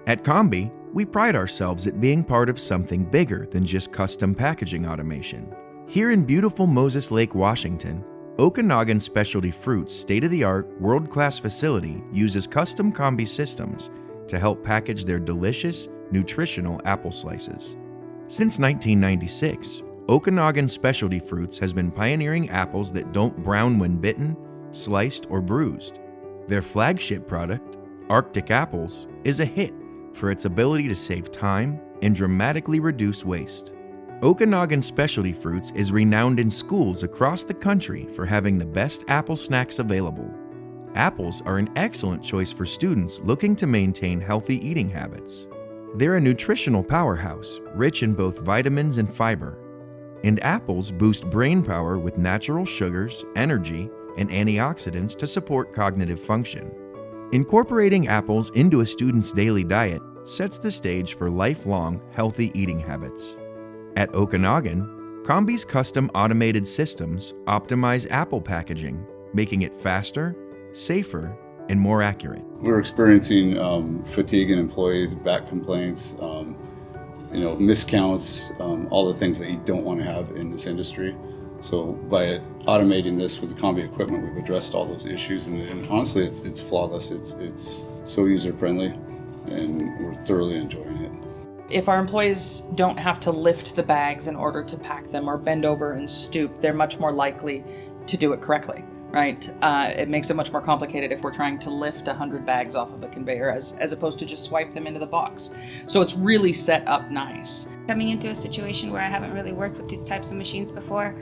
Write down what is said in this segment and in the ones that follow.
At Combi, we pride ourselves at being part of something bigger than just custom packaging automation. Here in beautiful Moses Lake, Washington, Okanagan Specialty Fruits' state-of-the-art, world-class facility uses custom Combi systems to help package their delicious, nutritional apple slices. Since 1996, Okanagan Specialty Fruits has been pioneering apples that don't brown when bitten, sliced, or bruised. Their flagship product, Arctic Apples, is a hit for its ability to save time and dramatically reduce waste. Okanagan Specialty Fruits is renowned in schools across the country for having the best apple snacks available. Apples are an excellent choice for students looking to maintain healthy eating habits. They're a nutritional powerhouse, rich in both vitamins and fiber. And apples boost brain power with natural sugars, energy, and antioxidants to support cognitive function. Incorporating apples into a student's daily diet sets the stage for lifelong healthy eating habits. At Okanagan, Combi's custom automated systems optimize apple packaging, making it faster, safer, and more accurate. We're experiencing fatigue in employees, back complaints, miscounts, all the things that you don't want to have in this industry. So by automating this with the Combi equipment, we've addressed all those issues, and honestly, it's flawless. It's so user-friendly, and we're thoroughly enjoying it. If our employees don't have to lift the bags in order to pack them or bend over and stoop, they're much more likely to do it correctly, right? It makes it much more complicated if we're trying to lift 100 bags off of a conveyor as opposed to just swipe them into the box. So it's really set up nice. Coming into a situation where I haven't really worked with these types of machines before,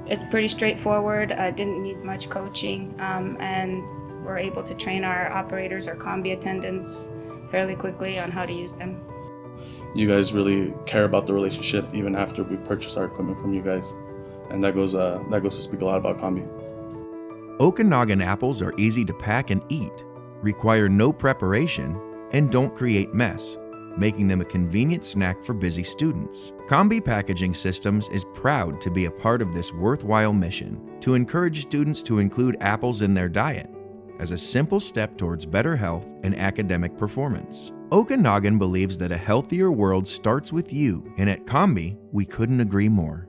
it's pretty straightforward. Didn't need much coaching, and we're able to train our operators, our Combi attendants, fairly quickly on how to use them. You guys really care about the relationship even after we purchase our equipment from you guys, and that goes to speak a lot about Combi. Okanagan apples are easy to pack and eat, require no preparation, and don't create mess, making them a convenient snack for busy students. Combi Packaging Systems is proud to be a part of this worthwhile mission to encourage students to include apples in their diet as a simple step towards better health and academic performance. Okanagan believes that a healthier world starts with you, and at Combi, we couldn't agree more.